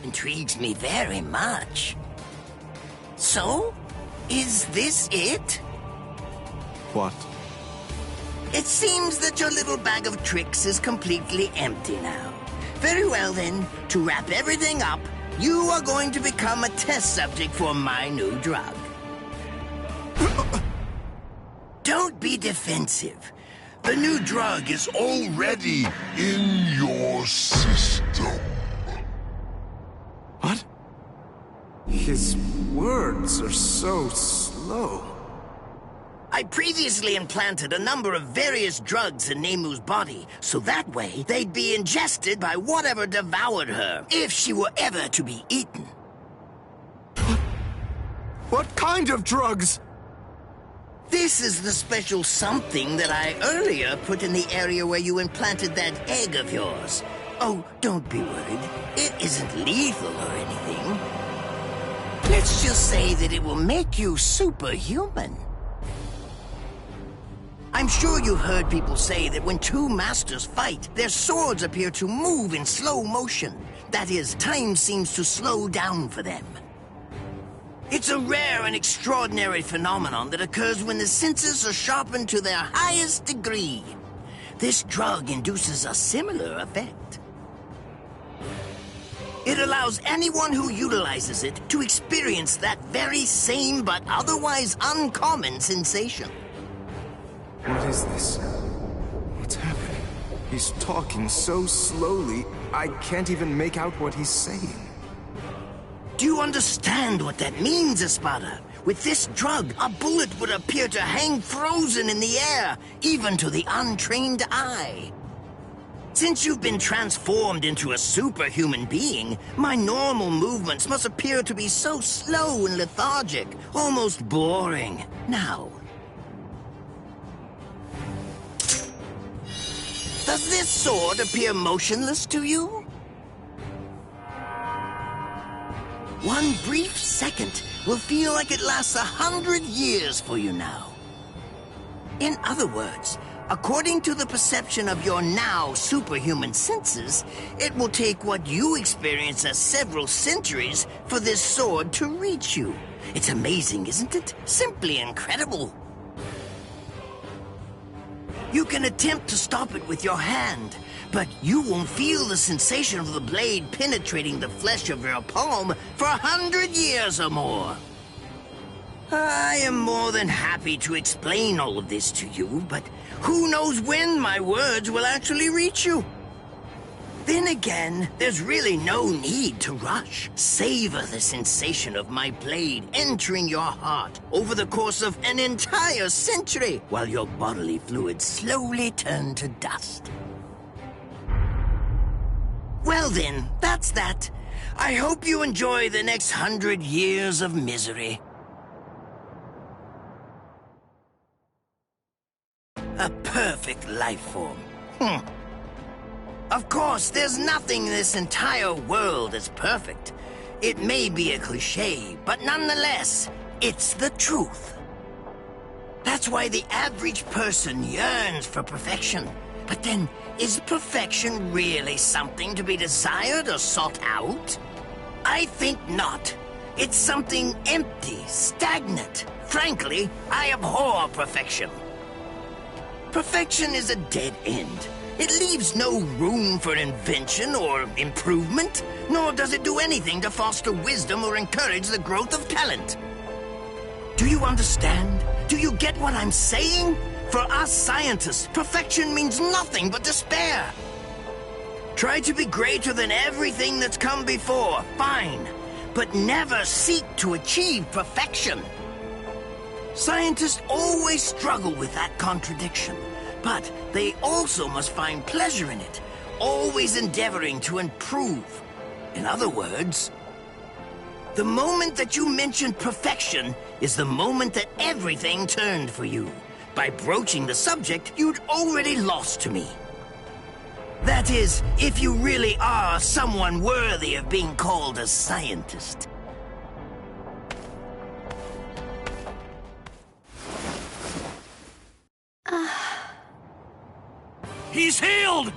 intrigues me very much. So, is this it? What? It seems that your little bag of tricks is completely empty now. Very well then, to wrap everything up, you are going to become a test subject for my new drug. Don't be defensive. The new drug is already In your system. What? His words are so slow. I previously implanted a number of various drugs in Nemu's body, so that way they'd be ingested by whatever devoured her, if she were ever to be eaten. What kind of drugs? This is the special something that I earlier put in the area where you implanted that egg of yours. Oh, don't be worried. It isn't lethal or anything. Let's just say that it will make you superhuman. I'm sure you've heard people say that when two masters fight, their swords appear to move in slow motion. That is, time seems to slow down for them. It's a rare and extraordinary phenomenon that occurs when the senses are sharpened to their highest degree. This drug induces a similar effect. It allows anyone who utilizes it to experience that very same but otherwise uncommon sensation. What is this? What's happening? He's talking so slowly, I can't even make out what he's saying. Do you understand what that means, Espada? With this drug, a bullet would appear to hang frozen in the air, even to the untrained eye. Since you've been transformed into a superhuman being, my normal movements must appear to be so slow and lethargic, almost boring. Now, does this sword appear motionless to you? One brief second will feel like it lasts 100 years for you now. In other words, according to the perception of your now superhuman senses, it will take what you experience as several centuries for this sword to reach you. It's amazing, isn't it? Simply incredible. You can attempt to stop it with your hand, but you won't feel the sensation of the blade penetrating the flesh of your palm for 100 years or more. I am more than happy to explain all of this to you, but who knows when my words will actually reach you? Then again, there's really no need to rush. Savor the sensation of my blade entering your heart over the course of an entire century, while your bodily fluids slowly turn to dust. Well then, that's that. I hope you enjoy the next 100 years of misery. A perfect life form. Of course, there's nothing in this entire world that's perfect. It may be a cliché, but nonetheless, it's the truth. That's why the average person yearns for perfection. But then, is perfection really something to be desired or sought out? I think not. It's something empty, stagnant. Frankly, I abhor perfection. Perfection is a dead end. It leaves no room for invention or improvement, nor does it do anything to foster wisdom or encourage the growth of talent. Do you understand? Do you get what I'm saying? For us scientists, perfection means nothing but despair. Try to be greater than everything that's come before, fine, but never seek to achieve perfection. Scientists always struggle with that contradiction. But they also must find pleasure in it, always endeavoring to improve. In other words, the moment that you mentioned perfection is the moment that everything turned for you. By broaching the subject, you'd already lost to me. That is, if you really are someone worthy of being called a scientist. He's healed!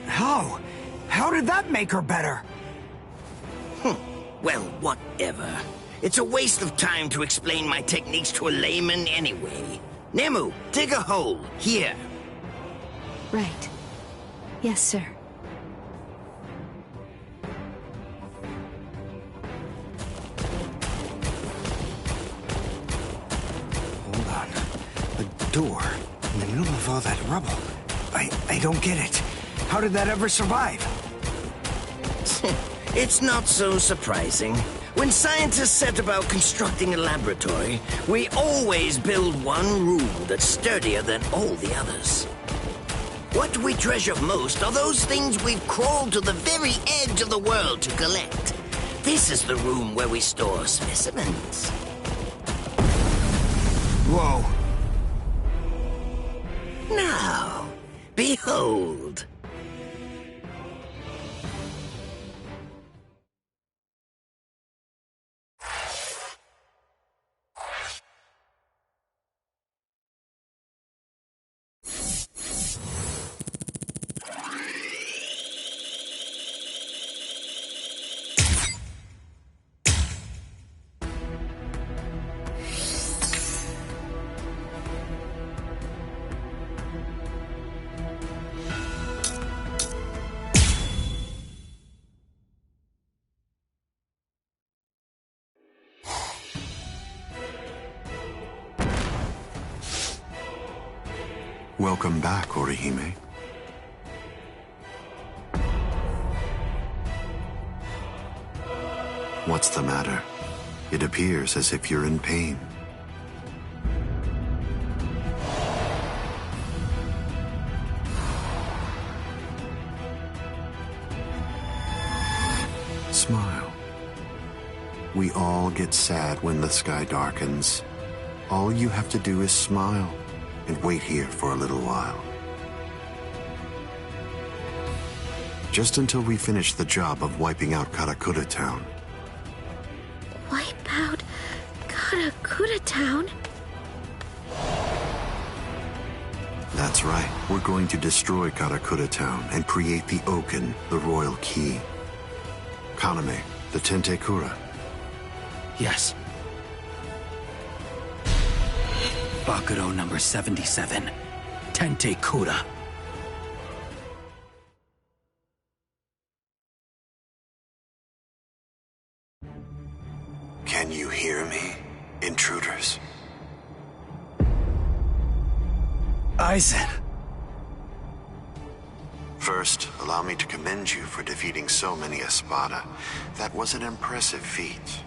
How? How did that make her better? Well, whatever. It's a waste of time to explain my techniques to a layman anyway. Nemu, dig a hole. Here. Right. Yes, sir. Hold on. A door in the middle of all that rubble. I don't get it. How did that ever survive? It's not so surprising. When scientists set about constructing a laboratory, we always build one room that's sturdier than all the others. What we treasure most are those things we've crawled to the very edge of the world to collect. This is the room where we store specimens. Whoa. Now, behold. Welcome back, Orihime. What's the matter? It appears as if you're in pain. Smile. We all get sad when the sky darkens. All you have to do is smile and wait here for a little while. Just until we finish the job of wiping out Karakura Town. Wipe out Karakura Town? That's right. We're going to destroy Karakura Town and create the Oken, the Royal Key. Kaname, the Tentekura. Yes. Bakuro number 77. Tentekura. Can you hear me, intruders? Aizen. First, allow me to commend you for defeating so many Espada. That was an impressive feat.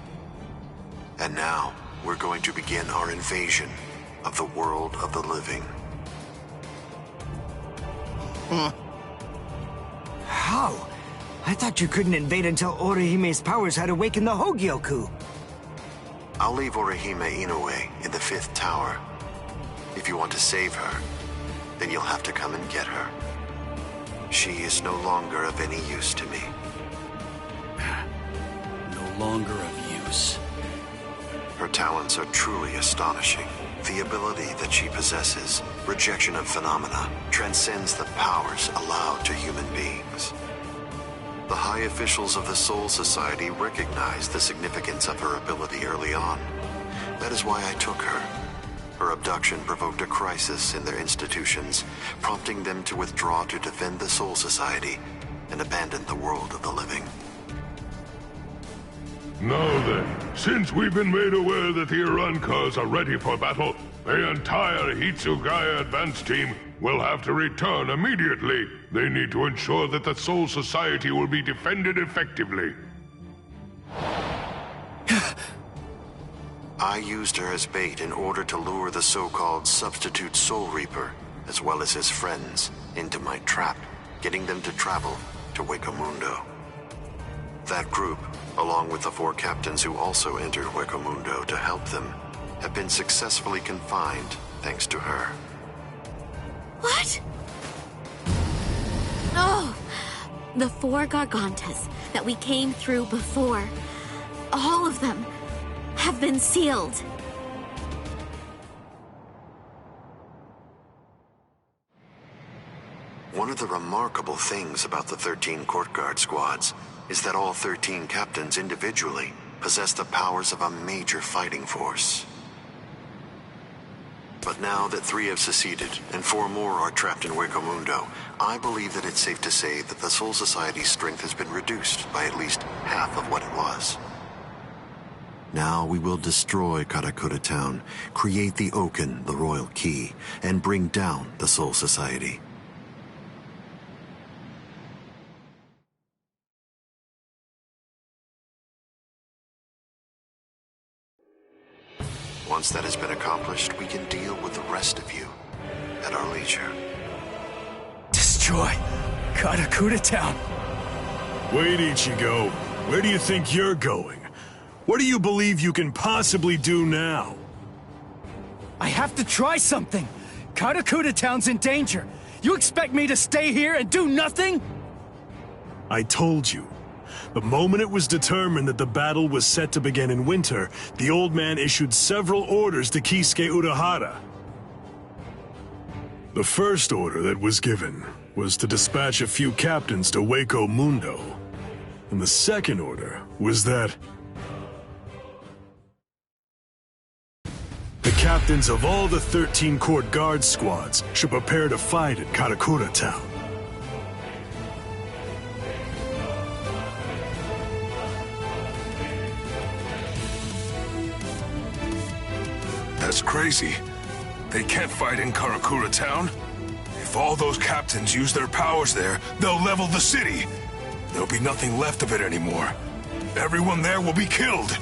And now, we're going to begin our invasion of the world of the living. How? I thought you couldn't invade until Orihime's powers had awakened the Hogyoku. I'll leave Orihime Inoue in the 5th tower. If you want to save her, then you'll have to come and get her. She is no longer of any use to me. No longer of use. Her talents are truly astonishing. The ability that she possesses, rejection of phenomena, transcends the powers allowed to human beings. The high officials of the Soul Society recognized the significance of her ability early on. That is why I took her. Her abduction provoked a crisis in their institutions, prompting them to withdraw to defend the Soul Society and abandon the world of the living. Now then, since we've been made aware that the Irankas are ready for battle, the entire Hitsugaya advance team will have to return immediately. They need to ensure that the Soul Society will be defended effectively. I used her as bait in order to lure the so-called substitute Soul Reaper, as well as his friends, into my trap, getting them to travel to Huecomundo. That group, along with the 4 captains who also entered Huecomundo to help them, have been successfully confined thanks to her. What? Oh! The 4 Gargantas that we came through before. All of them have been sealed. One of the remarkable things about the 13 court guard squads is that all 13 captains individually possess the powers of a major fighting force. But now that 3 have seceded and 4 more are trapped in Hueco Mundo, I believe that it's safe to say that the Soul Society's strength has been reduced by at least half of what it was. Now we will destroy Karakura Town, create the Oaken, the Royal Key, and bring down the Soul Society. Once that has been accomplished, we can deal with the rest of you at our leisure. Destroy Karakura Town. Wait, Ichigo. Where do you think you're going? What do you believe you can possibly do now? I have to try something. Karakura Town's in danger. You expect me to stay here and do nothing? I told you. The moment it was determined that the battle was set to begin in winter, the old man issued several orders to Kisuke Urahara. The first order that was given was to dispatch a few captains to Hueco Mundo. And the second order was that the captains of all the 13 court guard squads should prepare to fight at Karakura Town. That's crazy. They can't fight in Karakura Town. If all those captains use their powers there, they'll level the city. There'll be nothing left of it anymore. Everyone there will be killed.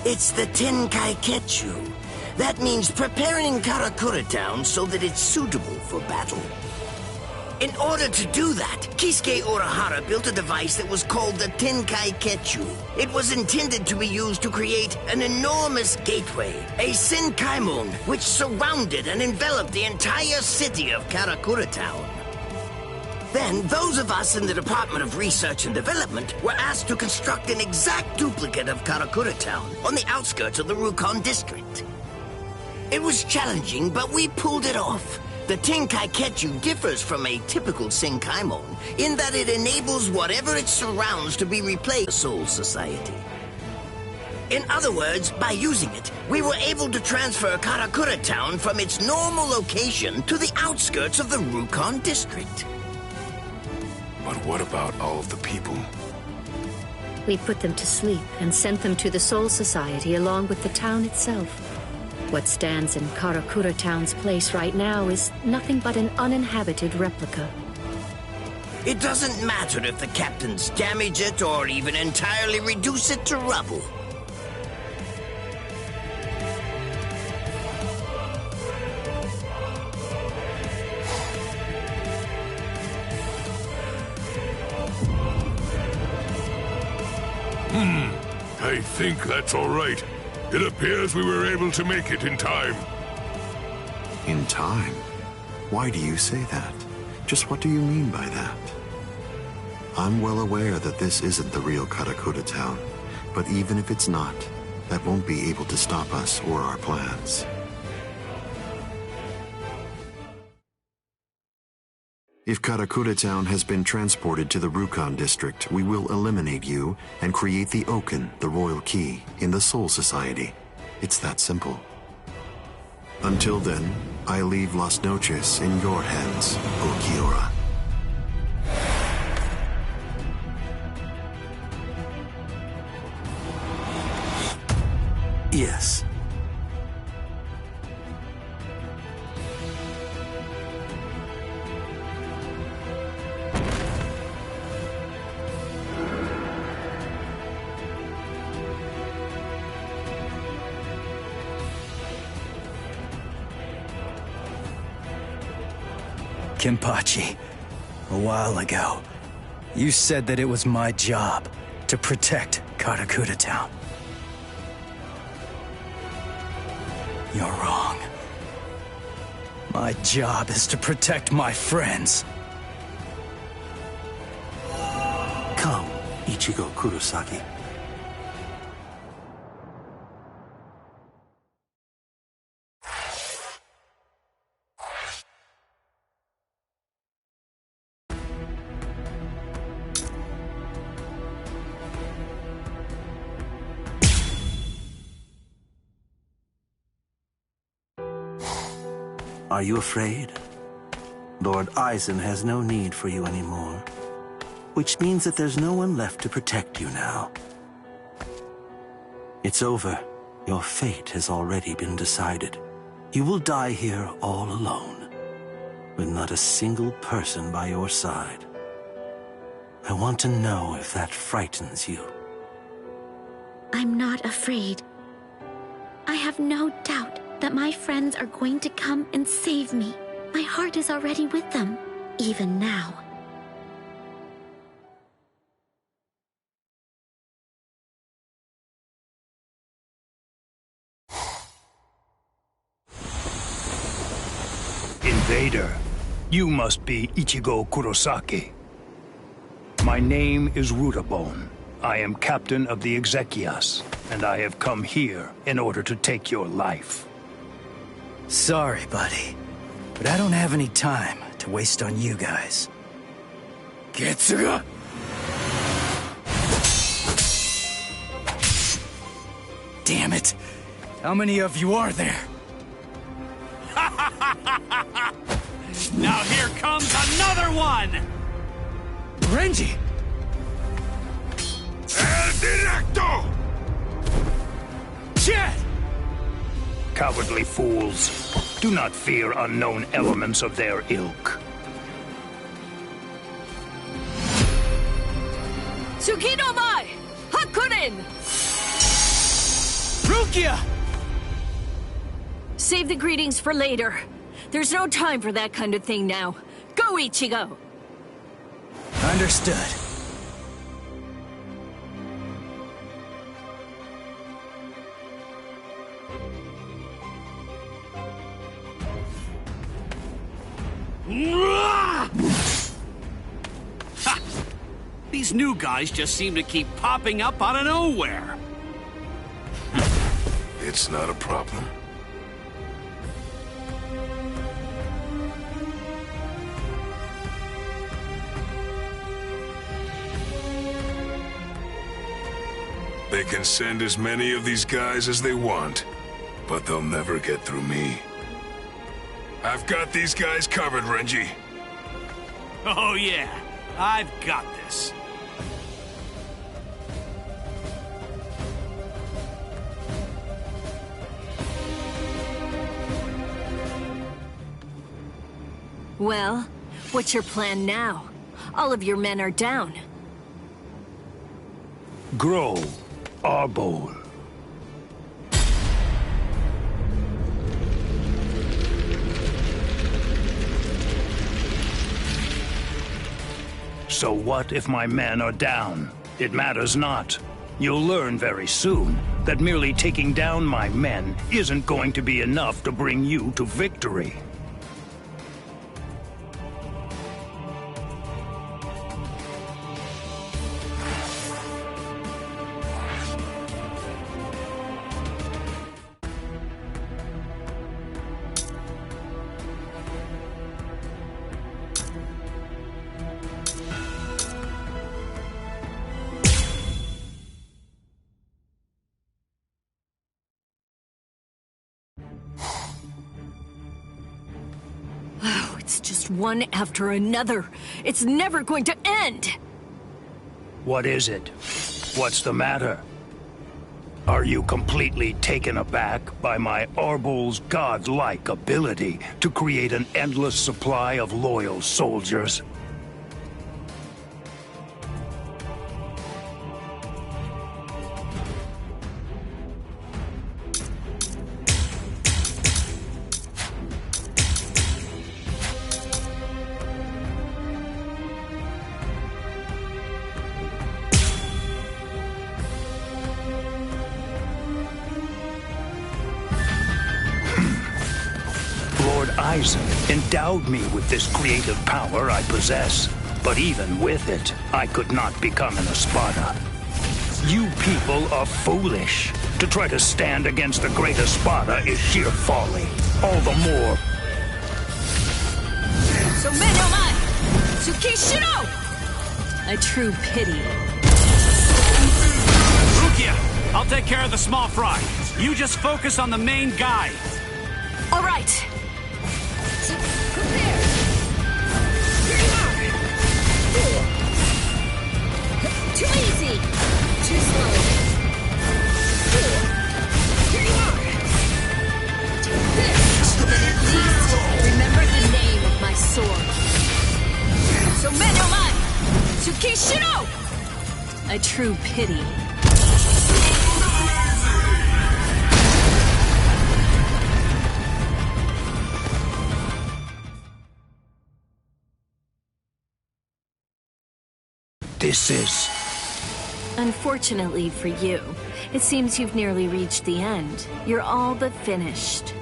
It's the Tenkai-Ketchu. That means preparing Karakura Town so that it's suitable for battle. In order to do that, Kisuke Urahara built a device that was called the Tenkai-Ketchu. It was intended to be used to create an enormous gateway, a Senkaimon, which surrounded and enveloped the entire city of Karakura Town. Then, those of us in the Department of Research and Development were asked to construct an exact duplicate of Karakura Town on the outskirts of the Rukon district. It was challenging, but we pulled it off. The Tenkai-Ketchu differs from a typical Senkaimon in that it enables whatever it surrounds to be replaced by the Soul Society. In other words, by using it, we were able to transfer Karakura Town from its normal location to the outskirts of the Rukon district. But what about all of the people? We put them to sleep and sent them to the Soul Society along with the town itself. What stands in Karakura Town's place right now is nothing but an uninhabited replica. It doesn't matter if the captains damage it or even entirely reduce it to rubble. I think that's all right. It appears we were able to make it in time. In time? Why do you say that? Just what do you mean by that? I'm well aware that this isn't the real Karakura Town, but even if it's not, that won't be able to stop us or our plans. If Karakura Town has been transported to the Rukon district, we will eliminate you and create the Oaken, the Royal Key, in the Soul Society. It's that simple. Until then, I leave Las Noches in your hands, Ulquiorra. Yes. Kenpachi, a while ago, you said that it was my job to protect Karakura Town. You're wrong. My job is to protect my friends. Come, Ichigo Kurosaki. Are you afraid? Lord Eisen has no need for you anymore, which means that there's no one left to protect you now. It's over. Your fate has already been decided. You will die here all alone, with not a single person by your side. I want to know if that frightens you. I'm not afraid. I have no doubt that my friends are going to come and save me. My heart is already with them, even now. Invader, you must be Ichigo Kurosaki. My name is Rutabone. I am captain of the Exekias, and I have come here in order to take your life. Sorry, buddy, but I don't have any time to waste on you guys. Getsuga! Damn it! How many of you are there? Now here comes another one! Renji! El Directo! Shit! Cowardly fools. Do not fear unknown elements of their ilk. Tsukino Mai! Hakurin! Rukia! Save the greetings for later. There's no time for that kind of thing now. Go, Ichigo! Understood. Ha! These new guys just seem to keep popping up out of nowhere. It's not a problem. They can send as many of these guys as they want, but they'll never get through me. I've got these guys covered, Renji. Oh yeah, I've got this. Well, what's your plan now? All of your men are down. Grow, Arbol. So what if my men are down? It matters not. You'll learn very soon that merely taking down my men isn't going to be enough to bring you to victory. It's just one after another. It's never going to end! What is it? What's the matter? Are you completely taken aback by my Arbol's godlike ability to create an endless supply of loyal soldiers? Eisen endowed me with this creative power I possess, but even with it, I could not become an Espada. You people are foolish. To try to stand against the great Espada is sheer folly. All the more. So Menomai! Tsukishiro! A true pity. Rukia, I'll take care of the small fry. You just focus on the main guy. All right. Kishino! A true pity. This is... Unfortunately for you, it seems you've nearly reached the end. You're all but finished.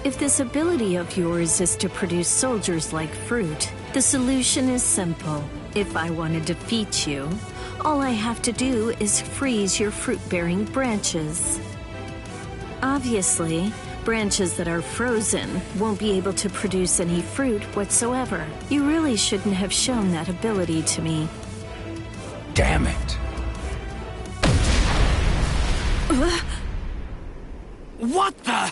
If this ability of yours is to produce soldiers like fruit, the solution is simple. If I want to defeat you, all I have to do is freeze your fruit-bearing branches. Obviously, branches that are frozen won't be able to produce any fruit whatsoever. You really shouldn't have shown that ability to me. Damn it. What the?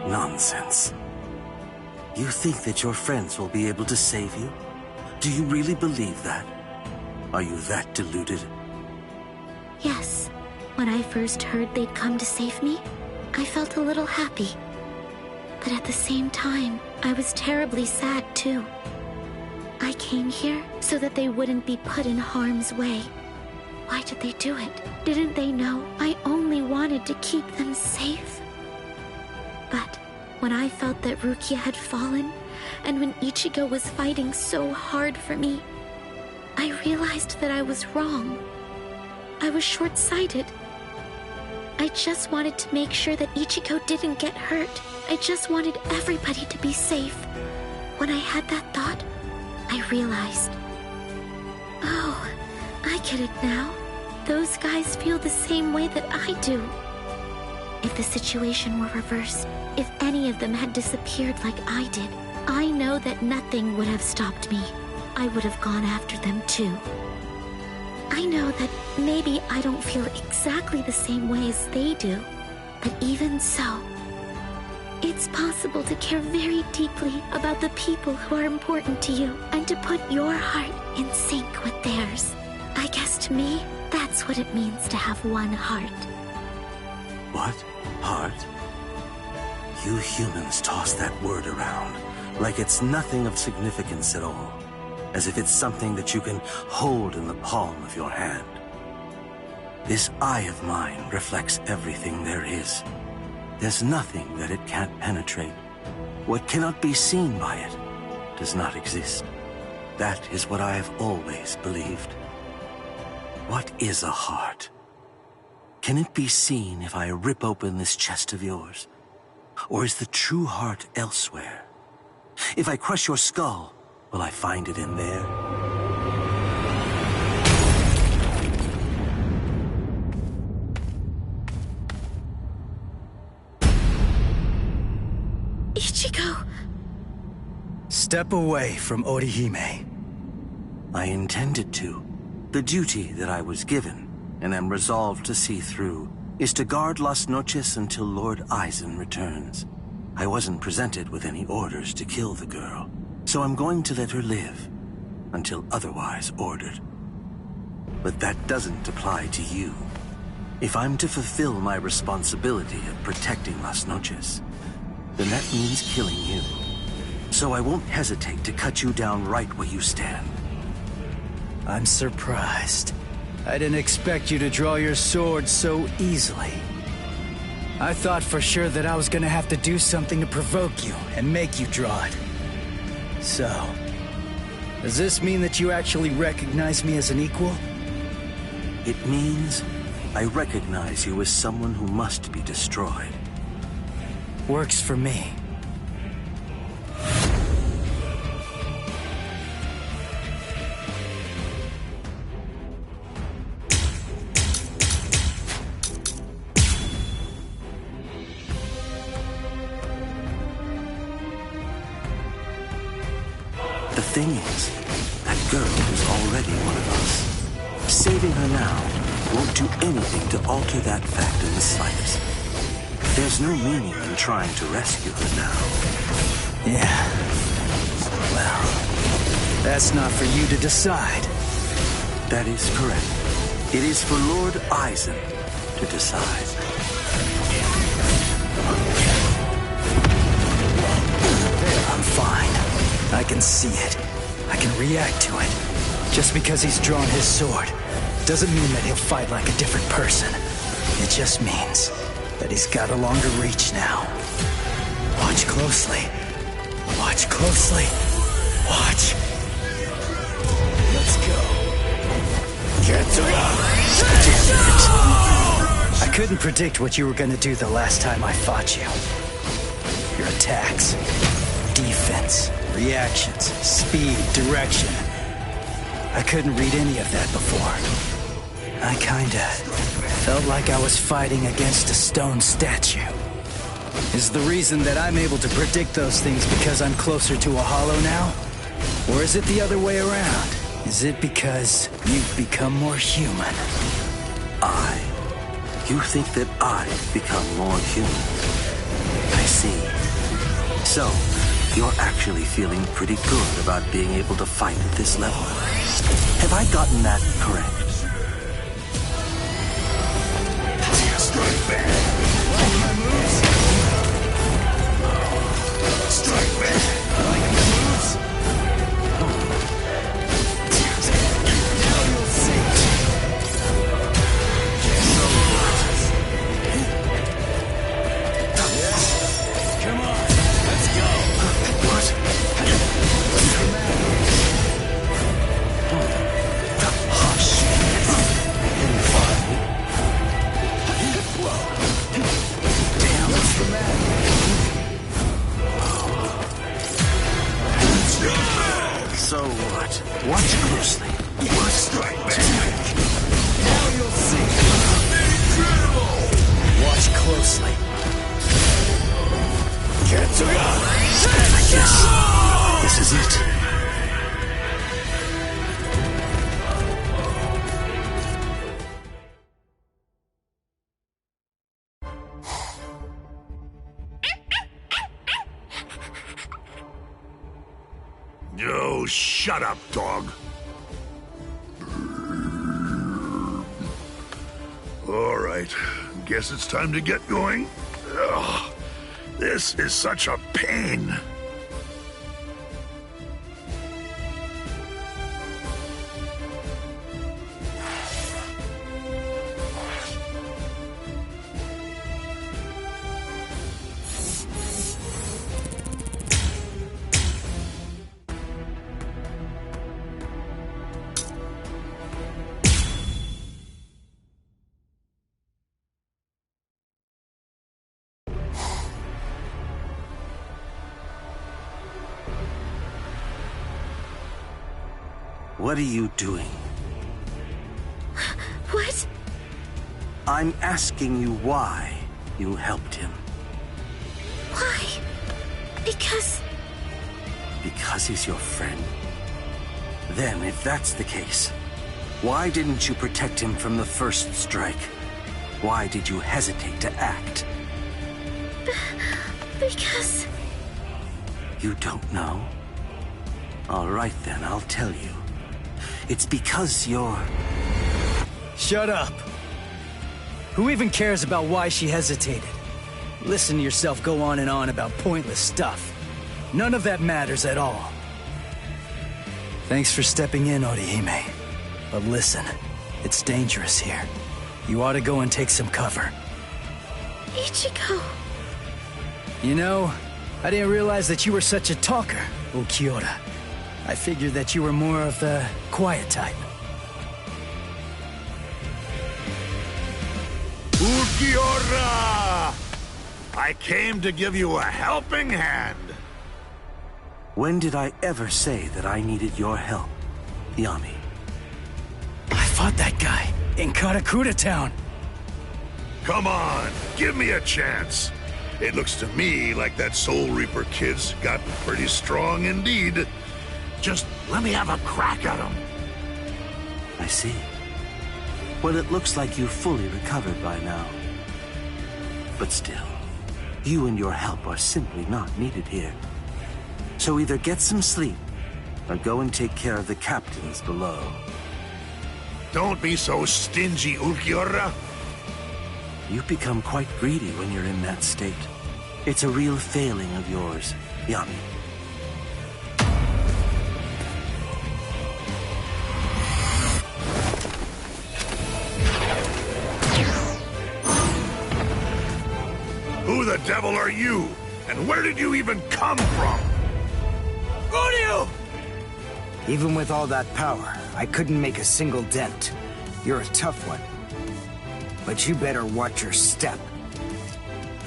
Nonsense. You think that your friends will be able to save you? Do you really believe that? Are you that deluded? Yes. When I first heard they'd come to save me, I felt a little happy. But at the same time, I was terribly sad too. I came here so that they wouldn't be put in harm's way. Why did they do it? Didn't they know I only wanted to keep them safe? But when I felt that Rukia had fallen, and when Ichigo was fighting so hard for me, I realized that I was wrong. I was short-sighted. I just wanted to make sure that Ichigo didn't get hurt. I just wanted everybody to be safe. When I had that thought, I realized. Oh, I get it now. Those guys feel the same way that I do. If the situation were reversed, if any of them had disappeared like I did, I know that nothing would have stopped me. I would have gone after them too. I know that maybe I don't feel exactly the same way as they do, but even so, it's possible to care very deeply about the people who are important to you and to put your heart in sync with theirs. I guess to me, that's what it means to have one heart. What? Heart? You humans toss that word around like it's nothing of significance at all, as if it's something that you can hold in the palm of your hand. This eye of mine reflects everything there is. There's nothing that it can't penetrate. What cannot be seen by it does not exist. That is what I have always believed. What is a heart? Can it be seen if I rip open this chest of yours? Or is the true heart elsewhere? If I crush your skull, will I find it in there? Ichigo! Step away from Orihime. I intended to. The duty that I was given, and am resolved to see through, is to guard Las Noches until Lord Aizen returns. I wasn't presented with any orders to kill the girl, so I'm going to let her live, until otherwise ordered. But that doesn't apply to you. If I'm to fulfill my responsibility of protecting Las Noches, then that means killing you. So I won't hesitate to cut you down right where you stand. I'm surprised. I didn't expect you to draw your sword so easily. I thought for sure that I was gonna have to do something to provoke you and make you draw it. So, does this mean that you actually recognize me as an equal? It means I recognize you as someone who must be destroyed. Works for me. The thing is, that girl is already one of us. Saving her now won't do anything to alter that fact in the slightest. There's no meaning in trying to rescue her now. Yeah. Well, that's not for you to decide. That is correct. It is for Lord Eisen to decide. There, I'm fine. I can see it. I can react to it. Just because he's drawn his sword doesn't mean that he'll fight like a different person. It just means that he's got a longer reach now. Watch closely. Watch closely. Watch. Let's go. Get to I couldn't predict what you were gonna do the last time I fought you. Your attacks, defense, reactions, speed, direction. I couldn't read any of that before. I kinda felt like I was fighting against a stone statue. Is the reason that I'm able to predict those things because I'm closer to a hollow now? Or is it the other way around? Is it because you've become more human? You think that I've become more human? I see. So, you're actually feeling pretty good about being able to fight at this level. Have I gotten that correct? Strike back! Like my moves? Strike back! Like my moves? Now you'll see. Come on, let's go! What? Oh, shit. Damn, what's the matter? So what? Watch closely. What strike back? Now you'll see. Incredible! Watch closely. Yes. This is it. Oh, shut up, dog. All right. Guess it's time to get going. Ugh, this is such a pain. What are you doing? What? I'm asking you why you helped him. Why? Because He's your friend? Then, if that's the case, why didn't you protect him from the first strike? Why did you hesitate to act? Because... You don't know? All right then, I'll tell you. It's because you're... Shut up. Who even cares about why she hesitated? Listen to yourself go on and on about pointless stuff. None of that matters at all. Thanks for stepping in, Orihime. But listen, it's dangerous here. You ought to go and take some cover. Ichigo... You know, I didn't realize that you were such a talker, Ukiura. I figured that you were more of the quiet type. Ukiura! I came to give you a helping hand. When did I ever say that I needed your help, Yami? I fought that guy in Karakura Town. Come on, give me a chance. It looks to me like that Soul Reaper kid's gotten pretty strong indeed. Just let me have a crack at him. I see. Well, it looks like you've fully recovered by now. But still, you and your help are simply not needed here. So either get some sleep, or go and take care of the captains below. Don't be so stingy, Ulquiorra. You become quite greedy when you're in that state. It's a real failing of yours, Yami. Who the devil are you? And where did you even come from? Ryu! Even with all that power, I couldn't make a single dent. You're a tough one. But you better watch your step.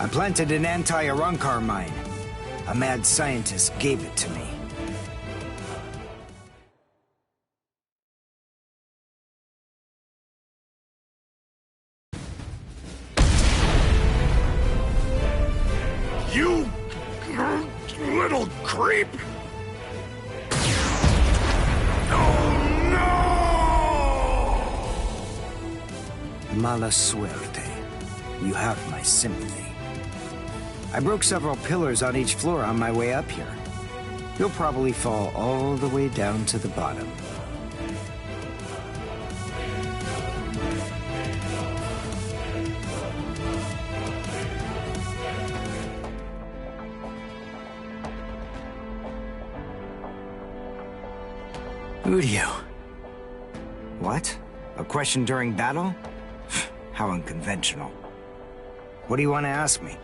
I planted an anti-Arankar mine. A mad scientist gave it to me. You little creep! Mala suerte. You have my sympathy. I broke several pillars on each floor on my way up here. You'll probably fall all the way down to the bottom. Uryu. What? A question during battle? How unconventional. What do you want to ask me?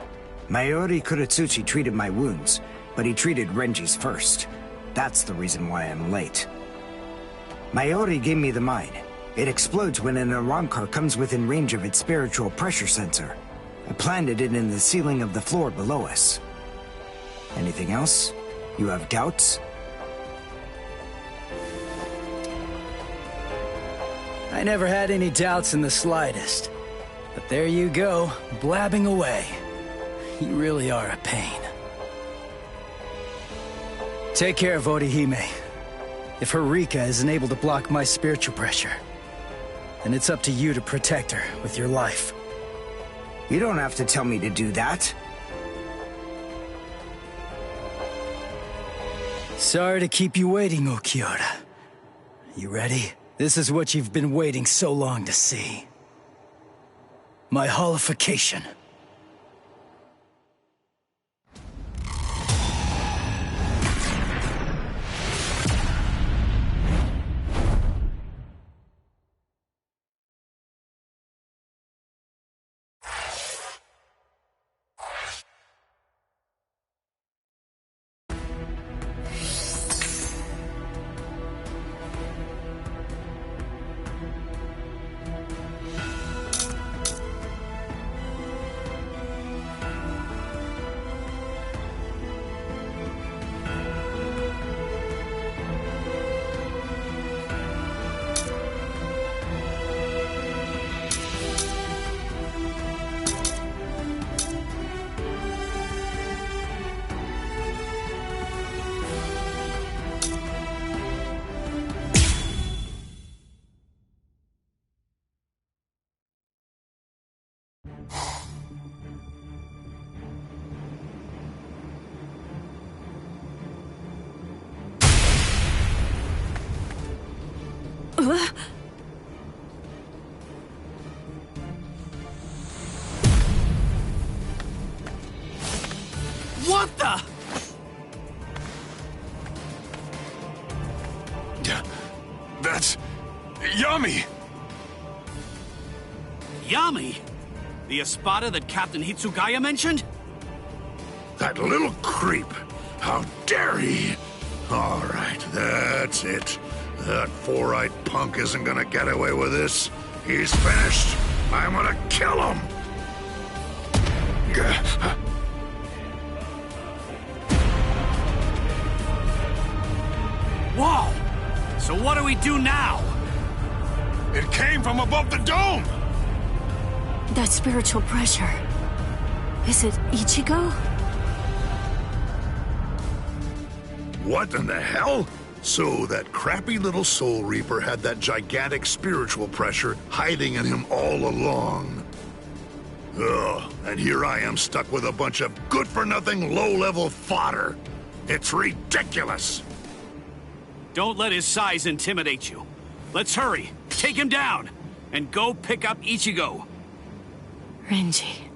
Mayuri Kuratsuchi treated my wounds, but he treated Renji's first. That's the reason why I'm late. Mayuri gave me the mine. It explodes when an Arankar comes within range of its spiritual pressure sensor. I planted it in the ceiling of the floor below us. Anything else? You have doubts? I never had any doubts in the slightest. But there you go, blabbing away. You really are a pain. Take care of Orihime. If her Rika isn't able to block my spiritual pressure, then it's up to you to protect her with your life. You don't have to tell me to do that. Sorry to keep you waiting, Ulquiorra. You ready? This is what you've been waiting so long to see. My holification. What the? That's... Yami! Yami? The Espada that Captain Hitsugaya mentioned? That little creep! How dare he! All right, that's it. That four-eyed punk isn't gonna get away with this. He's finished. I'm gonna kill him! Whoa! So what do we do now? It came from above the dome! That spiritual pressure. Is it Ichigo? What in the hell? So that crappy little Soul Reaper had that gigantic spiritual pressure hiding in him all along. Ugh, and here I am stuck with a bunch of good-for-nothing low-level fodder. It's ridiculous! Don't let his size intimidate you. Let's hurry, take him down, and go pick up Ichigo. Renji.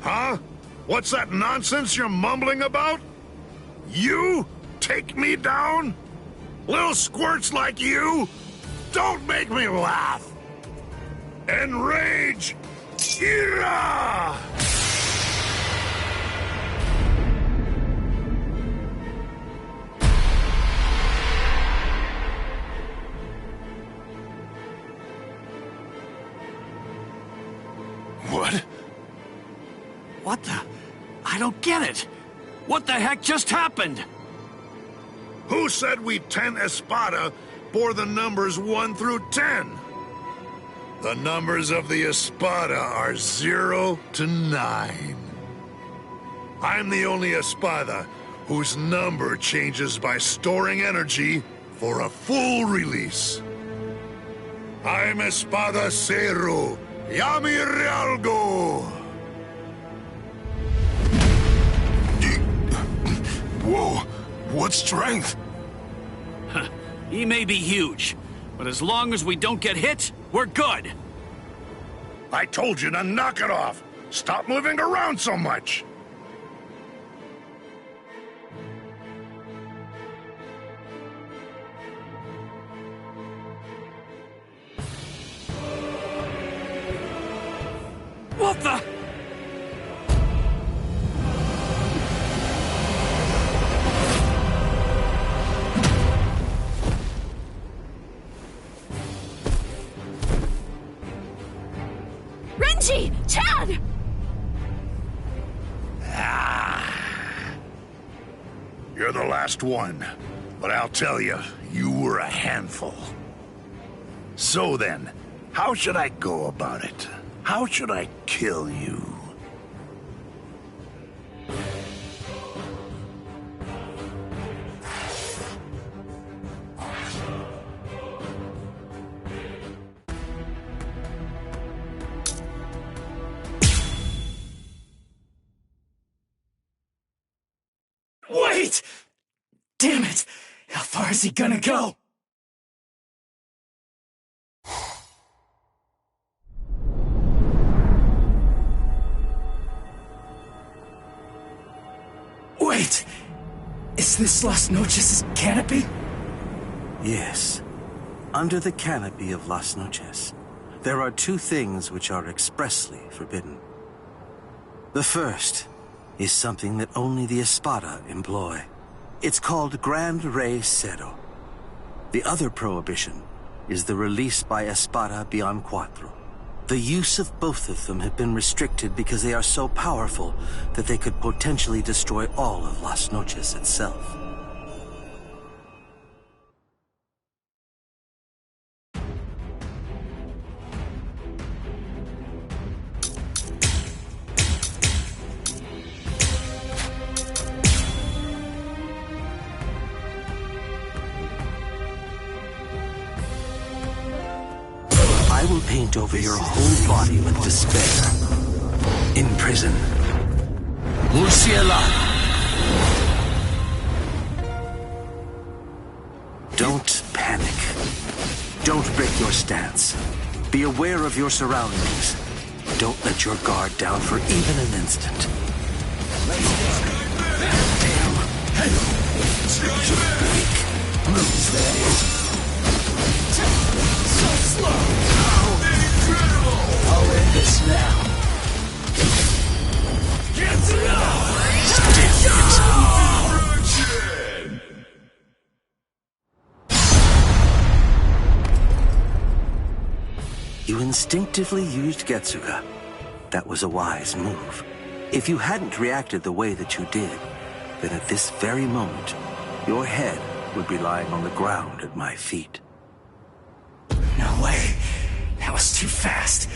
Huh? What's that nonsense you're mumbling about? You? Take me down? Little squirts like you? Don't make me laugh! Enrage! Ira! What? What the? I don't get it. What the heck just happened? Who said we 10 Espada bore the numbers 1 through 10? The numbers of the Espada are 0 to 9. I'm the only Espada whose number changes by storing energy for a full release. I'm Espada Zero, Yami Realgo! Whoa, what strength? He may be huge, but as long as we don't get hit, we're good. I told you to knock it off! Stop moving around so much! What the? Renji! Chad! You're the last one, but I'll tell you, you were a handful. So then, how should I go about it? How should I kill you? Wait! Damn it! How far is he gonna go? Wait! Is this Las Noches' canopy? Yes. Under the canopy of Las Noches, there are 2 things which are expressly forbidden. The first is something that only the Espada employ. It's called Grand Rey Cero. The other prohibition is the release by Espada beyond Cuatro. The use of both of them have been restricted because they are so powerful that they could potentially destroy all of Las Noches itself. I will paint over your whole body with despair. In prison. Murcielago! Don't panic. Don't break your stance. Be aware of your surroundings. Don't let your guard down for even an instant. Damn. Big moves, that is. So slow! I'll end this now. Get You instinctively used Getsuga. That was a wise move. If you hadn't reacted the way that you did, then at this very moment, your head would be lying on the ground at my feet. No way. That was too fast.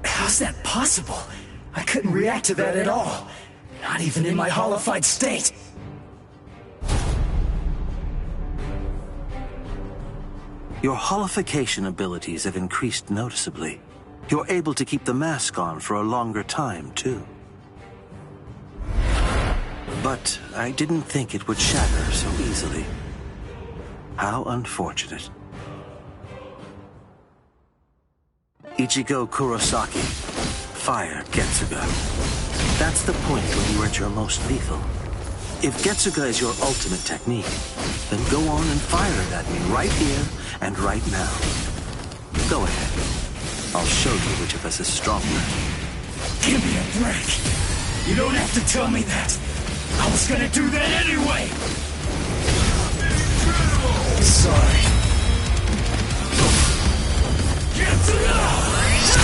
How's that possible? I couldn't react to that at all. Not even in my hollified state. Your holification abilities have increased noticeably. You're able to keep the mask on for a longer time, too. But I didn't think it would shatter so easily. How unfortunate. Ichigo Kurosaki, fire Getsuga. That's the point when you are at your most lethal. If Getsuga is your ultimate technique, then go on and fire it at me right here and right now. Go ahead. I'll show you which of us is stronger. Give me a break. You don't have to tell me that. I was gonna do that anyway. Sorry.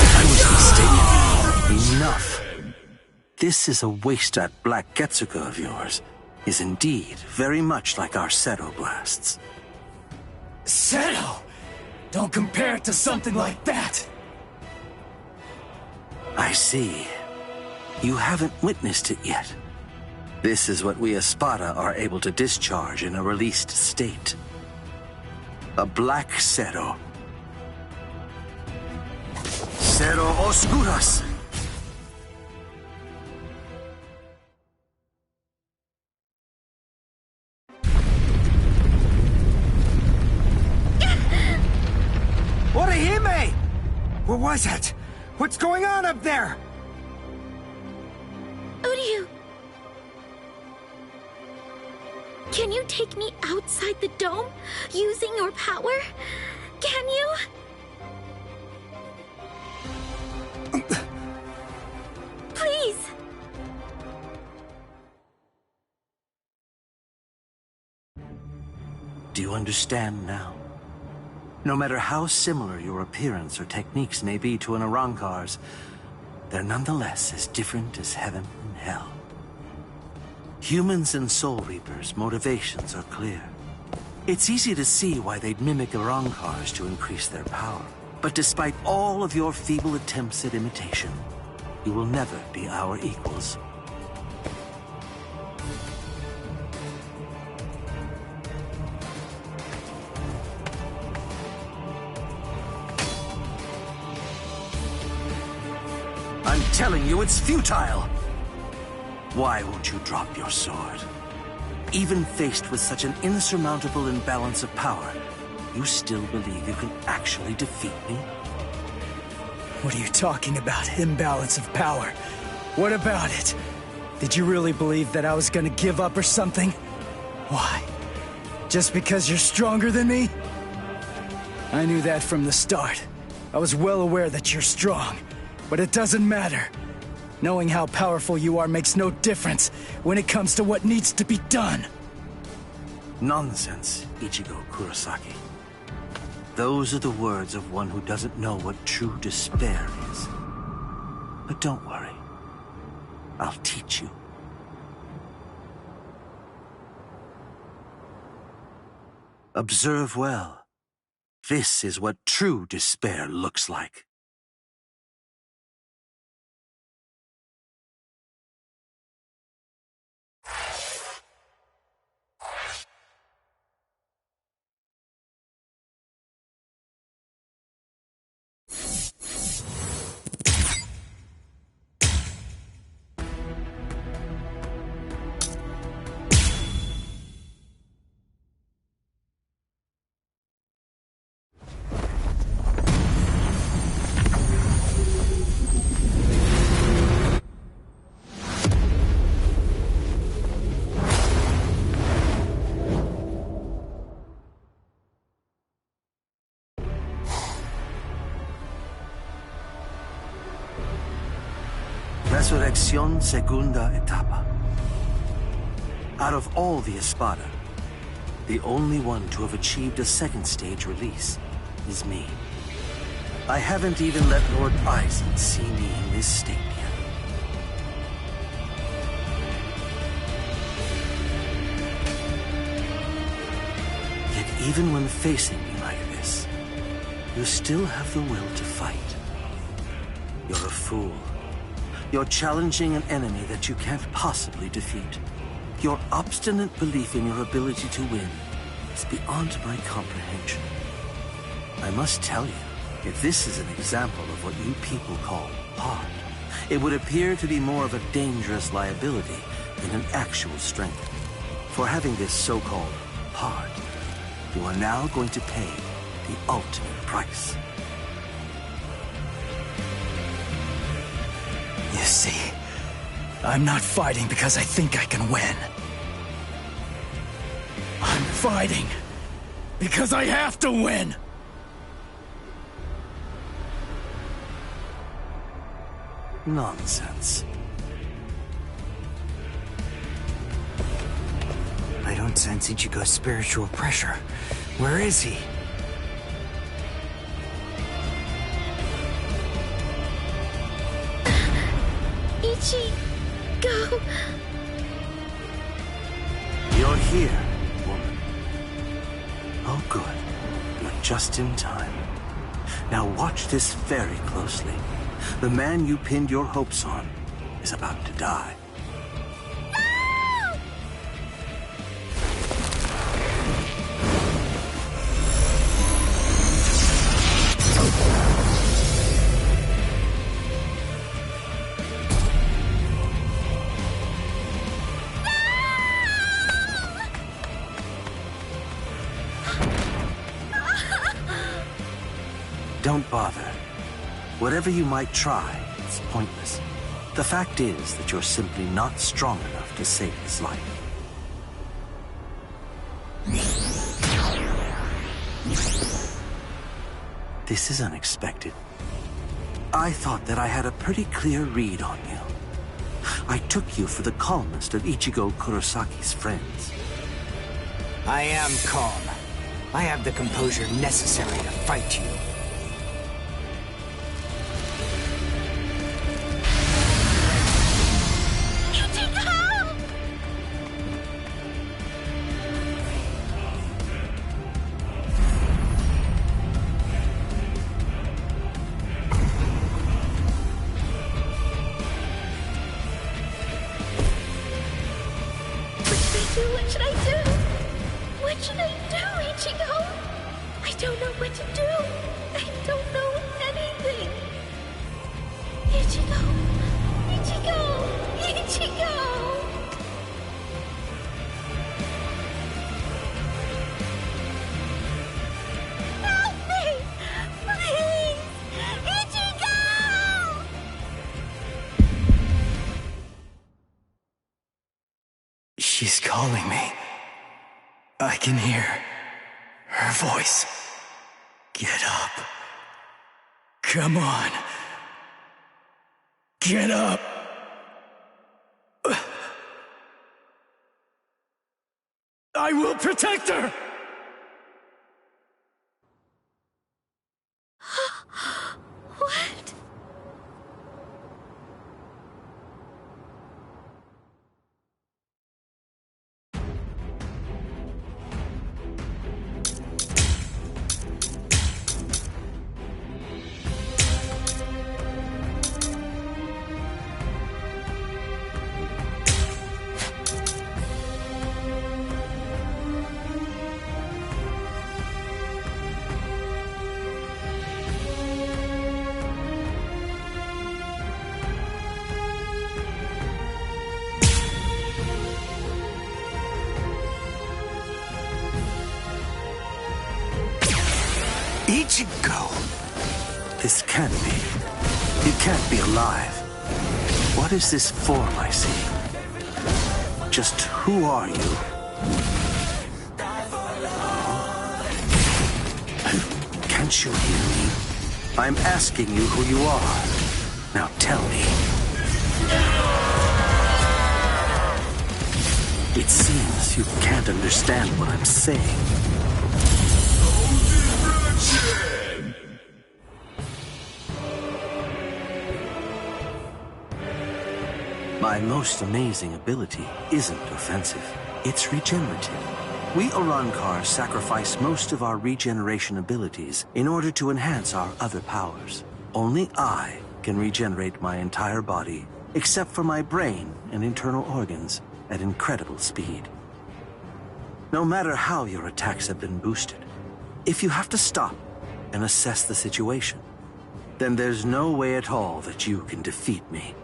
I was mistaken. Enough. This is a waste that black Getsuga of yours is indeed very much like our Seto blasts. Seto? Don't compare it to something like that. I see. You haven't witnessed it yet. This is what we Espada are able to discharge in a released state. A black Seto. Seto Oscuras! Orihime! What was that? What's going on up there? Uryu! Can you take me outside the dome, using your power? Can you? Please! Do you understand now? No matter how similar your appearance or techniques may be to an Arrancar's, they're nonetheless as different as heaven and hell. Humans and Soul Reapers' motivations are clear. It's easy to see why they'd mimic Arrancars to increase their power. But despite all of your feeble attempts at imitation, you will never be our equals. I'm telling you, it's futile! Why won't you drop your sword? Even faced with such an insurmountable imbalance of power, you still believe you can actually defeat me? What are you talking about, imbalance of power? What about it? Did you really believe that I was gonna give up or something? Why? Just because you're stronger than me? I knew that from the start. I was well aware that you're strong, but it doesn't matter. Knowing how powerful you are makes no difference when it comes to what needs to be done. Nonsense, Ichigo Kurosaki. Those are the words of one who doesn't know what true despair is. But don't worry. I'll teach you. Observe well. This is what true despair looks like. Resurrección Segunda Etapa. Out of all the Espada, the only one to have achieved a second stage release is me. I haven't even let Lord Aizen see me in this state yet. Yet even when facing me like this, you still have the will to fight. You're a fool. You're challenging an enemy that you can't possibly defeat. Your obstinate belief in your ability to win is beyond my comprehension. I must tell you, if this is an example of what you people call heart, it would appear to be more of a dangerous liability than an actual strength. For having this so-called heart, you are now going to pay the ultimate price. You see, I'm not fighting because I think I can win. I'm fighting because I have to win! Nonsense. I don't sense Ichigo's spiritual pressure. Where is he? Ichigo! You're here, woman. Oh, good. You're just in time. Now watch this very closely. The man you pinned your hopes on is about to die. Don't bother. Whatever you might try, it's pointless. The fact is that you're simply not strong enough to save his life. This is unexpected. I thought that I had a pretty clear read on you. I took you for the calmest of Ichigo Kurosaki's friends. I am calm. I have the composure necessary to fight you. What should I do? What should I do, Ichigo? I don't know what to do. I don't know anything. Ichigo! Ichigo! Ichigo! Help me! Please! Ichigo! She's calling me. I can hear her voice. Get up. Come on. Get up. I will protect her! What? Ichigo! This can't be. You can't be alive. What is this form I see? Just who are you? Can't you hear me? I'm asking you who you are. Now tell me. It seems you can't understand what I'm saying. My most amazing ability isn't offensive. It's regenerative. We Urankar sacrifice most of our regeneration abilities in order to enhance our other powers. Only I can regenerate my entire body, except for my brain and internal organs, at incredible speed. No matter how your attacks have been boosted, if you have to stop, and assess the situation, then there's no way at all that you can defeat me.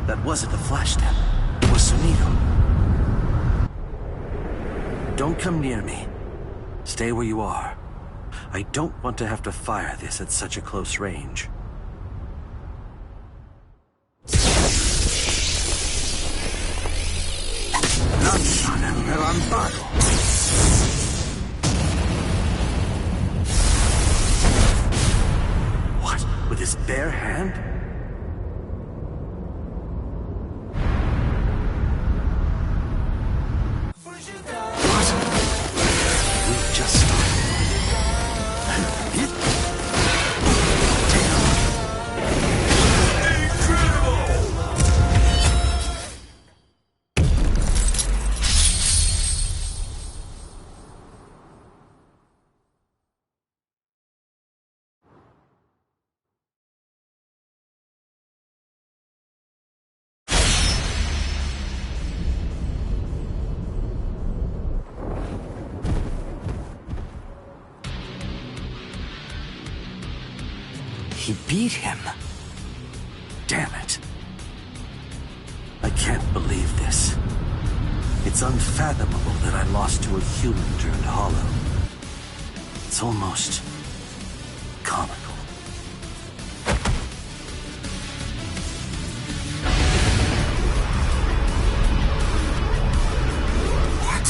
That wasn't a flash step. It was Sonido. Don't come near me. Stay where you are. I don't want to have to fire this at such a close range. What? With his bare hand? He beat him. Damn it. I can't believe this. It's unfathomable that I lost to a human turned hollow. It's almost comical. What?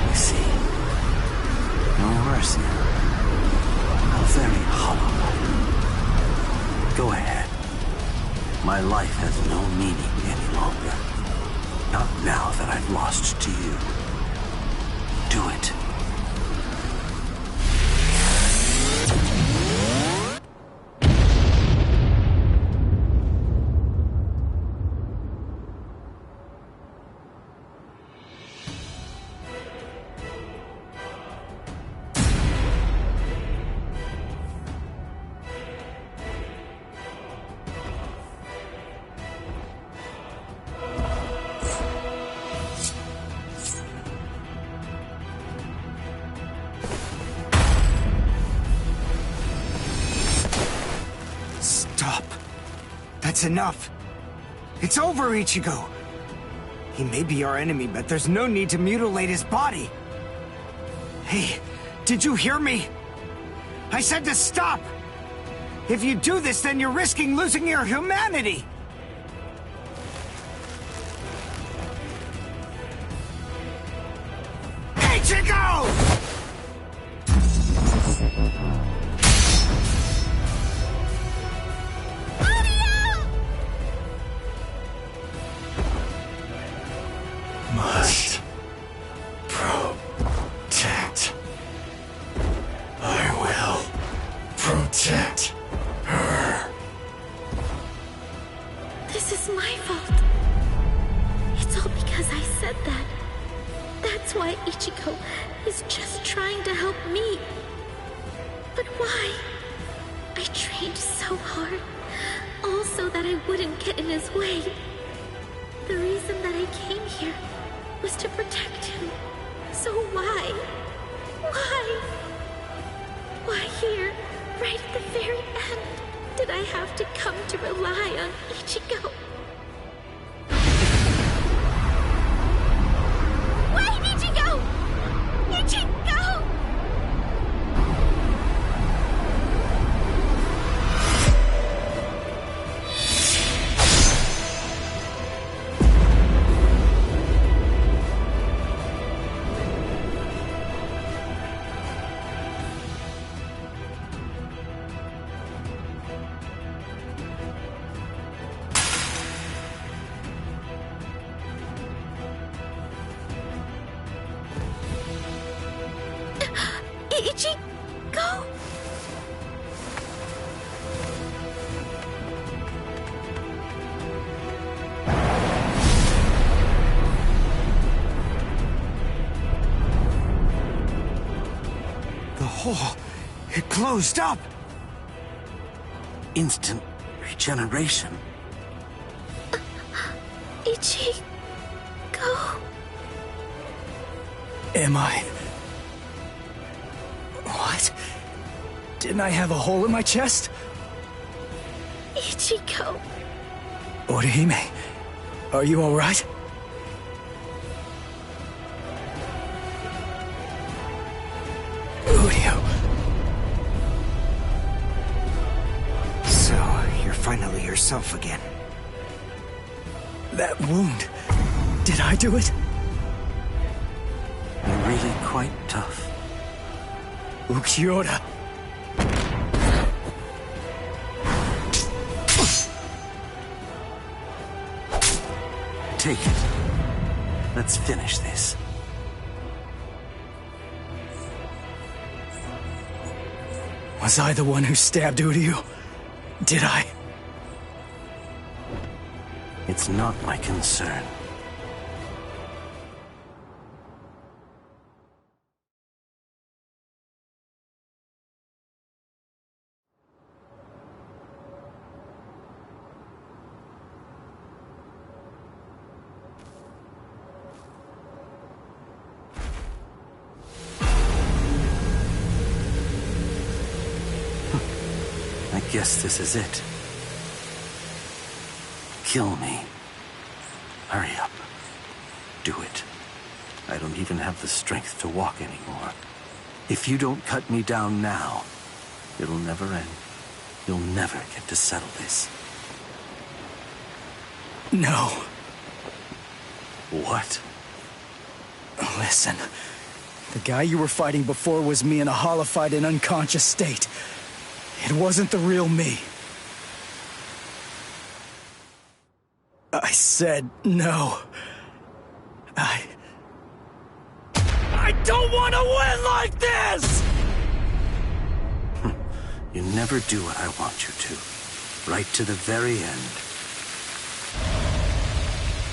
I see. No mercy. A very hollow life. Go ahead. My life has no meaning any longer. Not now that I've lost to you. Do it. That's enough. It's over, Ichigo. He may be our enemy, but there's no need to mutilate his body. Hey, did you hear me? I said to stop! If you do this, then you're risking losing your humanity! Ichigo! Must protect. I will protect her. This is my fault. It's all because I said that. That's why Ichigo is just trying to help me. But why? I trained so hard, all so that I wouldn't get in his way. The reason that I came here was to protect him. So why? Why? Why here, right at the very end, did I have to come to rely on Ichigo? Wait, Ichigo! Ichigo! Ichigo? hole, it closed up. Instant regeneration. Ichigo. Am I... What? Didn't I have a hole in my chest? Ichigo. Orihime, are you alright? Udio. So, you're finally yourself again. That wound... Did I do it? You're really quite tough. Ukiura. Take it. Let's finish this. Was I the one who stabbed Uryu? Did I? It's not my concern. I guess this is it. Kill me. Hurry up. Do it. I don't even have the strength to walk anymore. If you don't cut me down now, it'll never end. You'll never get to settle this. No. What? Listen. The guy you were fighting before was me in a hollified and unconscious state. It wasn't the real me. I said no. I don't want to win like this! You never do what I want you to. Right to the very end.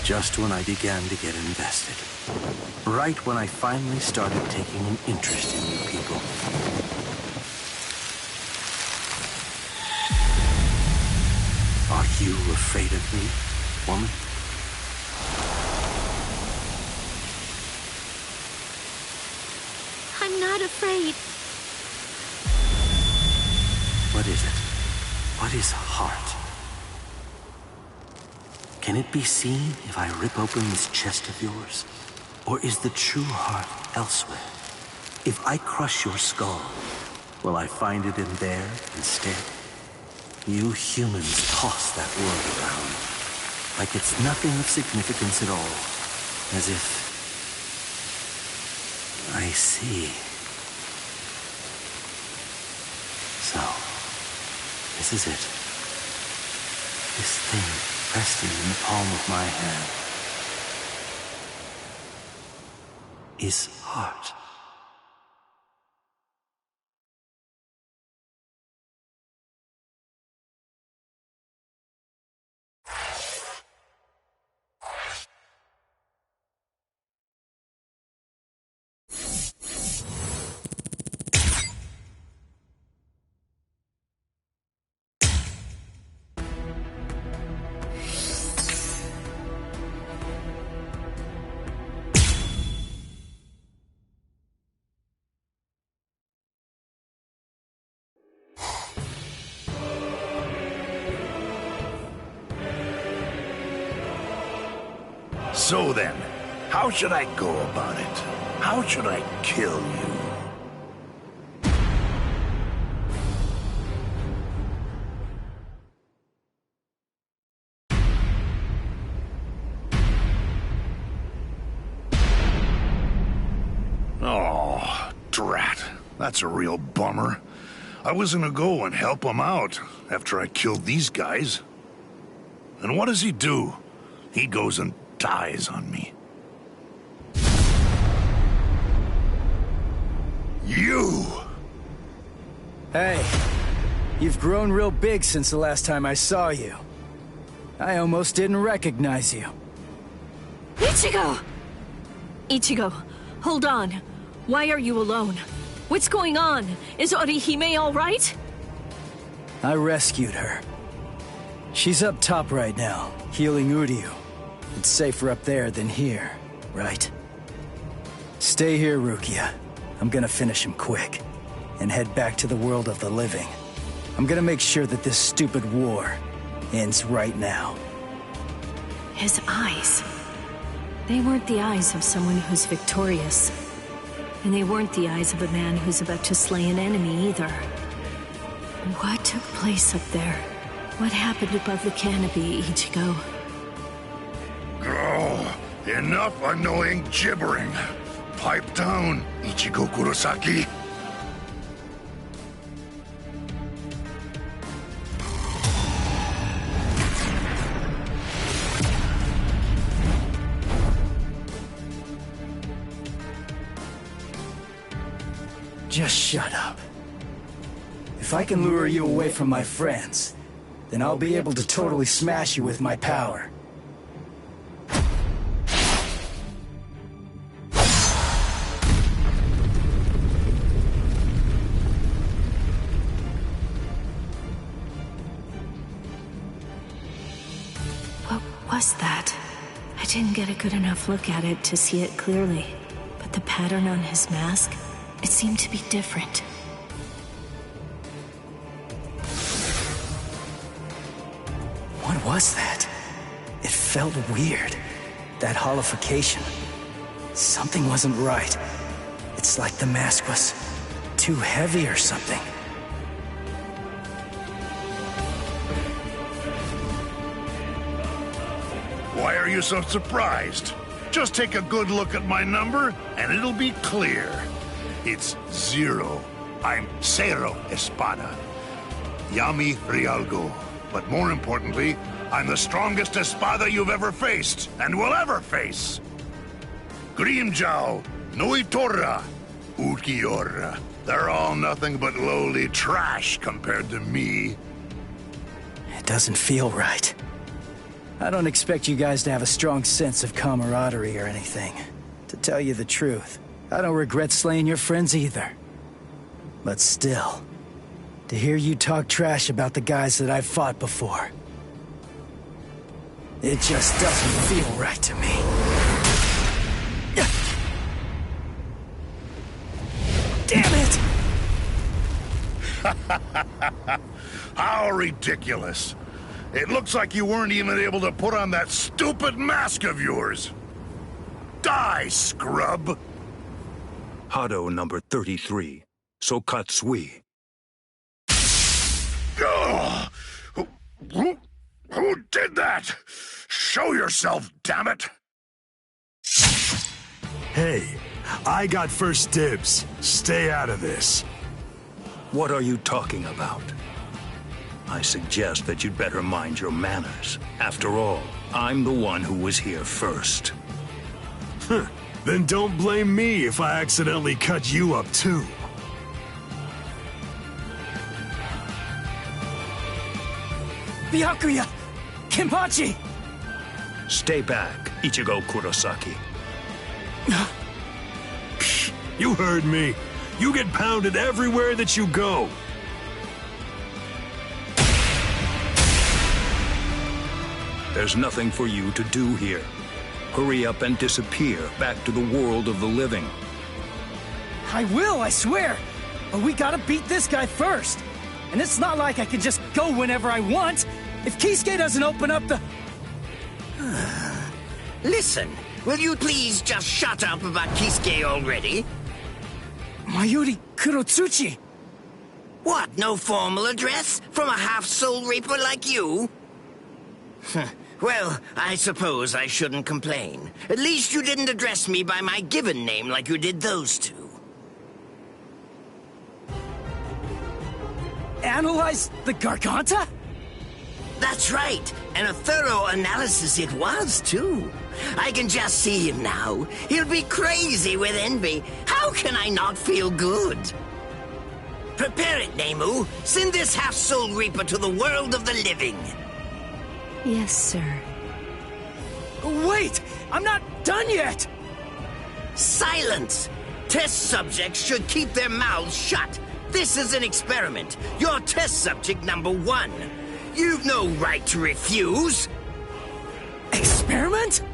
Just when I began to get invested. Right when I finally started taking an interest in you people. Are you afraid of me, woman? I'm not afraid. What is it? What is heart? Can it be seen if I rip open this chest of yours? Or is the true heart elsewhere? If I crush your skull, will I find it in there instead? You humans toss that word around, like it's nothing of significance at all, as if... I see. So, this is it. This thing resting in the palm of my hand is heart. So then, how should I go about it? How should I kill you? Oh, drat. That's a real bummer. I was gonna go and help him out after I killed these guys. And what does he do? He goes and dies on me. You! Hey, you've grown real big since the last time I saw you. I almost didn't recognize you. Ichigo! Ichigo, hold on. Why are you alone? What's going on? Is Orihime all right? I rescued her. She's up top right now, healing Uryu. It's safer up there than here, right? Stay here, Rukia. I'm gonna finish him quick, and head back to the world of the living. I'm gonna make sure that this stupid war ends right now. His eyes. They weren't the eyes of someone who's victorious. And they weren't the eyes of a man who's about to slay an enemy either. What took place up there? What happened above the canopy, Ichigo? Oh, enough annoying gibbering. Pipe down, Ichigo Kurosaki. Just shut up. If I can lure you away from my friends, then I'll be able to totally smash you with my power. What was that? I didn't get a good enough look at it to see it clearly, but the pattern on his mask, it seemed to be different. What was that? It felt weird. That holification. Something wasn't right. It's like the mask was too heavy or something. Why are you so surprised? Just take a good look at my number, and it'll be clear. It's 0. I'm Cero Espada. Yami Rialgo. But more importantly, I'm the strongest Espada you've ever faced, and will ever face. Grimjao, Noitora, Ukiora. They're all nothing but lowly trash compared to me. It doesn't feel right. I don't expect you guys to have a strong sense of camaraderie or anything. To tell you the truth, I don't regret slaying your friends either. But still, to hear you talk trash about the guys that I've fought before, it just doesn't feel right to me. Damn it! How ridiculous. It looks like you weren't even able to put on that stupid mask of yours. Die, scrub! Hado number 33, Sokatsui. Ugh! Who did that? Show yourself, damn it! Hey, I got first dibs. Stay out of this. What are you talking about? I suggest that you'd better mind your manners. After all, I'm the one who was here first. Then don't blame me if I accidentally cut you up too. Byakuya! Kenpachi! Stay back, Ichigo Kurosaki. You heard me. You get pounded everywhere that you go. There's nothing for you to do here. Hurry up and disappear back to the world of the living. I will, I swear! But we gotta beat this guy first. And it's not like I can just go whenever I want. If Kisuke doesn't open up the... Listen, will you please just shut up about Kisuke already? Mayuri Kurotsuchi! What, no formal address? From a half-soul reaper like you? Well, I suppose I shouldn't complain. At least you didn't address me by my given name like you did those two. Analyze the Garganta? That's right, and a thorough analysis it was, too. I can just see him now. He'll be crazy with envy. How can I not feel good? Prepare it, Nemu. Send this half-soul reaper to the world of the living. Yes, sir. Wait! I'm not done yet! Silence! Test subjects should keep their mouths shut. This is an experiment. You're test subject number 1. You've no right to refuse. Experiment?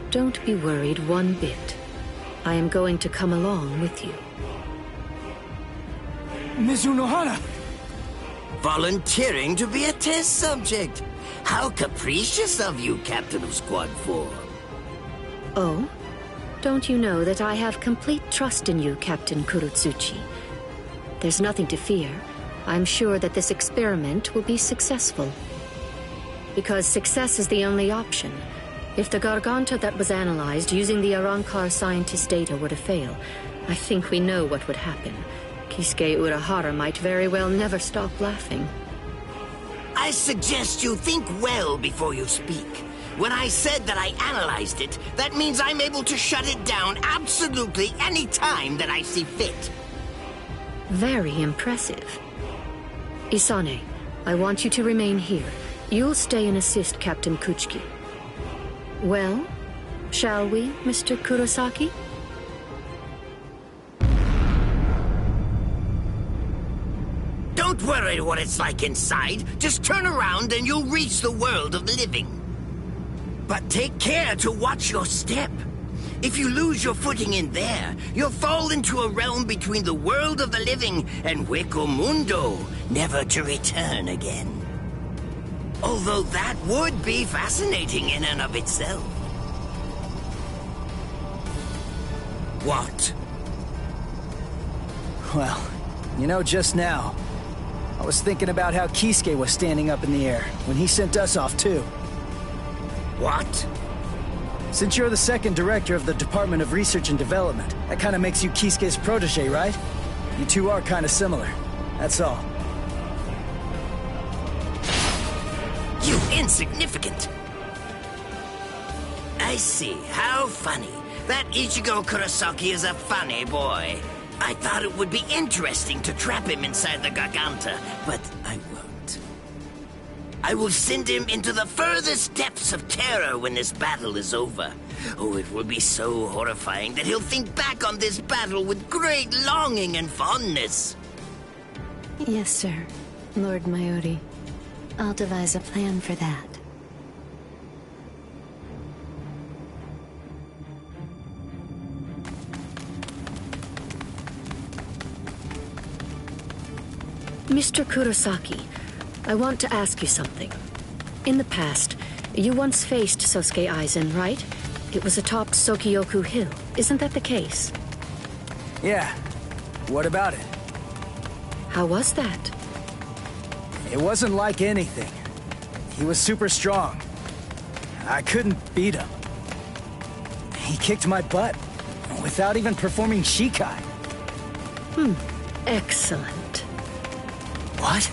Don't be worried one bit. I am going to come along with you. Ms. Unohara! Volunteering to be a test subject. How capricious of you, Captain of Squad 4. Oh? Don't you know that I have complete trust in you, Captain Kurotsuchi? There's nothing to fear. I'm sure that this experiment will be successful. Because success is the only option. If the Garganta that was analyzed using the Arrancar scientist data were to fail, I think we know what would happen. Kisuke Urahara might very well never stop laughing. I suggest you think well before you speak. When I said that I analyzed it, that means I'm able to shut it down absolutely any time that I see fit. Very impressive. Isane, I want you to remain here. You'll stay and assist Captain Kuchiki. Well, shall we, Mr. Kurosaki? Don't worry what it's like inside. Just turn around and you'll reach the world of the living. But take care to watch your step. If you lose your footing in there, you'll fall into a realm between the world of the living and Hueco Mundo, never to return again. Although that would be fascinating in and of itself. What? Well, you know, just now, I was thinking about how Kisuke was standing up in the air when he sent us off too. What? Since you're the second director of the Department of Research and Development, that kind of makes you Kisuke's protege, right? You two are kind of similar. That's all. You insignificant! I see. How funny. That Ichigo Kurosaki is a funny boy. I thought it would be interesting to trap him inside the Garganta, but I won't. I will send him into the furthest depths of terror when this battle is over. Oh, it will be so horrifying that he'll think back on this battle with great longing and fondness. Yes, sir, Lord Mayuri. I'll devise a plan for that. Mr. Kurosaki, I want to ask you something. In the past, you once faced Sosuke Aizen, right? It was atop Sokyoku Hill. Isn't that the case? Yeah. What about it? How was that? It wasn't like anything. He was super strong. I couldn't beat him. He kicked my butt without even performing Shikai. Excellent. What?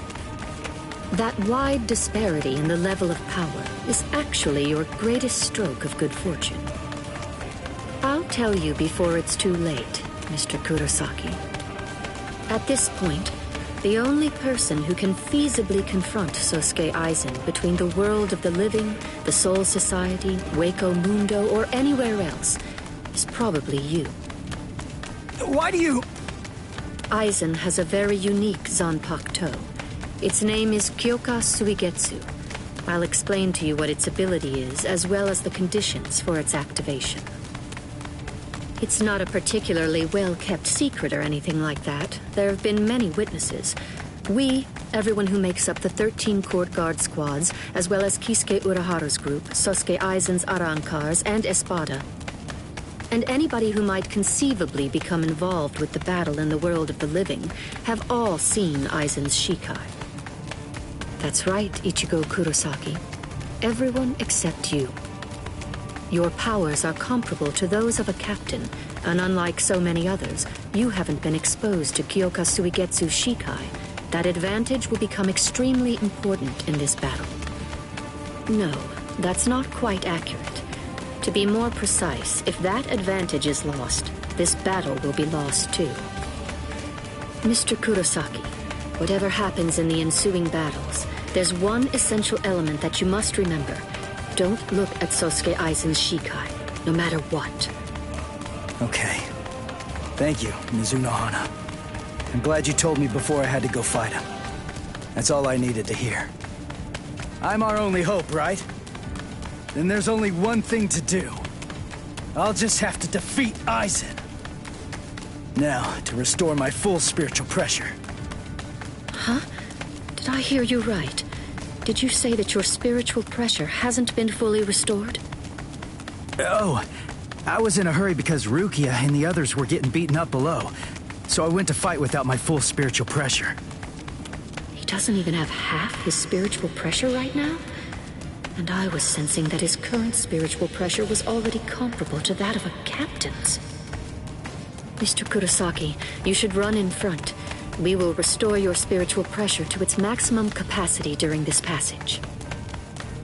That wide disparity in the level of power is actually your greatest stroke of good fortune. I'll tell you before it's too late, Mr. Kurosaki. At this point, the only person who can feasibly confront Sosuke Aizen between the world of the living, the Soul Society, Hueco Mundo, or anywhere else is probably you. Why do you... Aizen has a very unique Zanpakuto. Its name is Kyoka Suigetsu. I'll explain to you what its ability is, as well as the conditions for its activation. It's not a particularly well-kept secret or anything like that. There have been many witnesses. We, everyone who makes up the 13 court guard squads, as well as Kisuke Urahara's group, Sosuke Aizen's Arrancars, and Espada, and anybody who might conceivably become involved with the battle in the world of the living, have all seen Aizen's Shikai. That's right, Ichigo Kurosaki. Everyone except you. Your powers are comparable to those of a captain, and unlike so many others, you haven't been exposed to Kyoka Suigetsu's Shikai. That advantage will become extremely important in this battle. No, that's not quite accurate. To be more precise, if that advantage is lost, this battle will be lost too. Mr. Kurosaki, whatever happens in the ensuing battles, there's one essential element that you must remember. Don't look at Sosuke Aizen's Shikai, no matter what. Okay. Thank you, Mizunohana. I'm glad you told me before I had to go fight him. That's all I needed to hear. I'm our only hope, right? Then there's only one thing to do. I'll just have to defeat Aizen. Now, to restore my full spiritual pressure. Huh? Did I hear you right? Did you say that your spiritual pressure hasn't been fully restored? Oh, I was in a hurry because Rukia and the others were getting beaten up below. So I went to fight without my full spiritual pressure. He doesn't even have half his spiritual pressure right now? And I was sensing that his current spiritual pressure was already comparable to that of a captain's. Mr. Kurosaki, you should run in front. We will restore your spiritual pressure to its maximum capacity during this passage.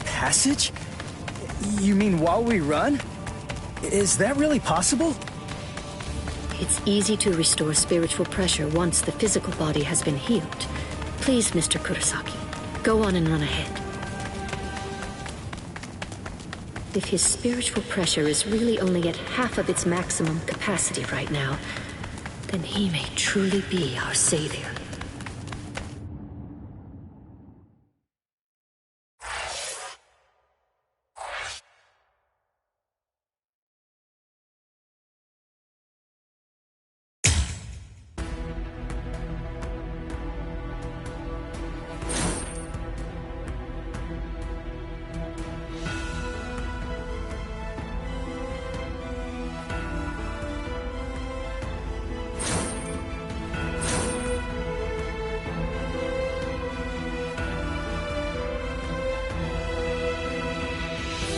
Passage? You mean while we run? Is that really possible? It's easy to restore spiritual pressure once the physical body has been healed. Please, Mr. Kurosaki, go on and run ahead. If his spiritual pressure is really only at half of its maximum capacity right now, then he may truly be our savior.